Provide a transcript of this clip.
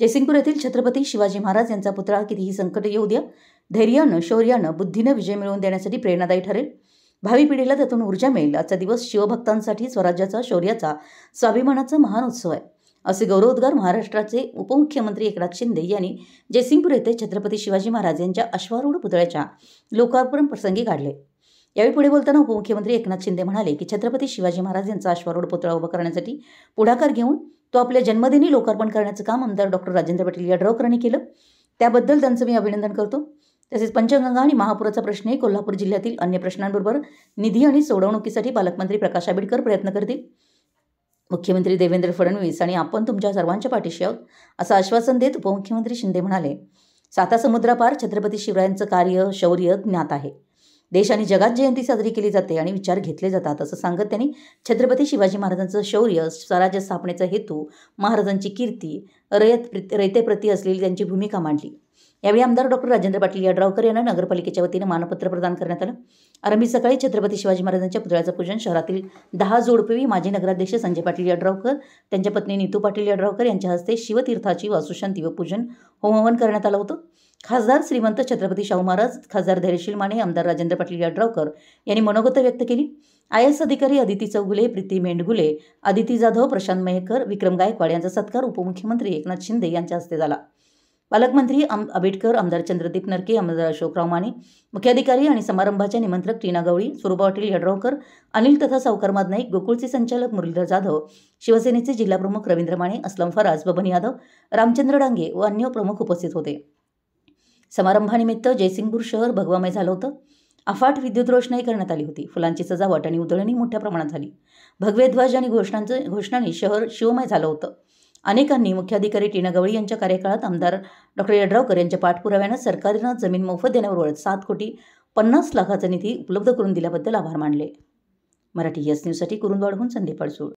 जयसिंगपूर येथील छत्रपती शिवाजी महाराज यांचा पुतळा कितीही संकट येऊ द्या, धैर्यानं, शौर्यानं, बुद्धीनं विजय मिळवून देण्यासाठी प्रेरणादायी ठरेल. भावी पिढीला त्यातून ऊर्जा मिळेल. आजचा दिवस शिवभक्तांसाठी स्वराज्याचा, शौर्याचा, स्वाभिमानाचा महान उत्सव आहे, असे गौरवोद्गार महाराष्ट्राचे उपमुख्यमंत्री एकनाथ शिंदे यांनी जयसिंगपूर येथे छत्रपती शिवाजी महाराज यांच्या अश्वारूढ पुतळ्याच्या लोकार्पण प्रसंगी काढले. यावेळी पुढे बोलताना उपमुख्यमंत्री एकनाथ शिंदे म्हणाले की छत्रपती शिवाजी महाराज यांचा अश्वारूढ पुतळा उभा करण्यासाठी पुढाकार घेऊन तो आपल्या जन्मदिनी लोकार्पण करण्याचं काम आमदार डॉक्टर राजेंद्र पाटील यड्रावकरांनी केलं. त्याबद्दल त्यांचं मी अभिनंदन करतो. तसेच पंचगंगा आणि महापुराचा प्रश्नही कोल्हापूर जिल्ह्यातील अन्य प्रश्नांबरोबर निधी आणि सोडवणुकीसाठी पालकमंत्री प्रकाश आंबेडकर प्रयत्न करतील. मुख्यमंत्री देवेंद्र फडणवीस आणि आपण तुमच्या सर्वांच्या पाठीशी आहोत, असं आश्वासन देत उपमुख्यमंत्री शिंदे म्हणाले, साता समुद्रापार छत्रपती शिवरायांचं कार्य, शौर्य ज्ञात आहे. देश आणि जगात जयंती साजरी केली जाते आणि विचार घेतले जातात, असं सांगत त्यांनी छत्रपती शिवाजी महाराजांचं शौर्य, स्वराज्य स्थापनेचा हेतू, महाराजांची कीर्ती, रयतेप्रती असलेली त्यांची भूमिका मांडली. यावेळी आमदार डॉक्टर राजेंद्र पाटील यड्रावकर यांना नगरपालिकेच्या वतीनं मानपत्र प्रदान करण्यात आलं. आरंभी सकाळी छत्रपती शिवाजी महाराजांच्या पुतळ्याचं पूजन शहरातील 10 जोडपे माजी नगराध्यक्ष संजय पाटील यड्रावकर, त्यांच्या पत्नी नीतू पाटील यड्रावकर यांच्या हस्ते शिवतीर्थाची वास्तुशांती व पूजन होमहवन करण्यात आलं होतं. खासदार श्रीमंत छत्रपती शाहू महाराज, खासदार धैर्यशील माने, आमदार राजेंद्र पाटील यड्रावकर यांनी मनोगत व्यक्त केली. IAS अधिकारी अदिती चौगुले, प्रीती मेंढगुले, अदिती जाधव, प्रशांत मयेकर, विक्रम गायकवाड यांचा सत्कार उपमुख्यमंत्री एकनाथ शिंदे यांच्या हस्ते झाला. पालकमंत्री आंबेडकर, आमदार चंद्रदीप नरके, आमदार अशोकराव माने, मुख्याधिकारी आणि समारंभाच्या निमंत्रक टीना गवळी, स्वरूपा पाटील यड्रावकर, अनिल तथा सावकारमाद नाईक, गोकुळचे संचालक मुरलीधर जाधव, शिवसेनेचे जिल्हाप्रमुख रवींद्र माने, असलम फराज, बबन यादव, रामचंद्र डांगे व अन्य प्रमुख उपस्थित होते. समारंभानिमित्त जयसिंगपूर शहर भगवामय झालं होतं. अफाट विद्युत रोषणाई करण्यात आली होती. फुलांची सजावट आणि उधळणी मोठ्या प्रमाणात झाली. भगवे ध्वज आणि घोषणांनी शहर शिवमय झालं होतं. अनेकांनी मुख्याधिकारी टीना गवळी यांच्या कार्यकाळात आमदार डॉक्टर यड्रावकर यांच्या पाठपुराव्यानं सरकारनं जमीन मोफत देण्याबरोबरच 7,50,00,000 निधी उपलब्ध करून दिल्याबद्दल आभार मानले. मराठी YES न्यूजसाठी कुरुंदवाडहून संदीप अडसूळ.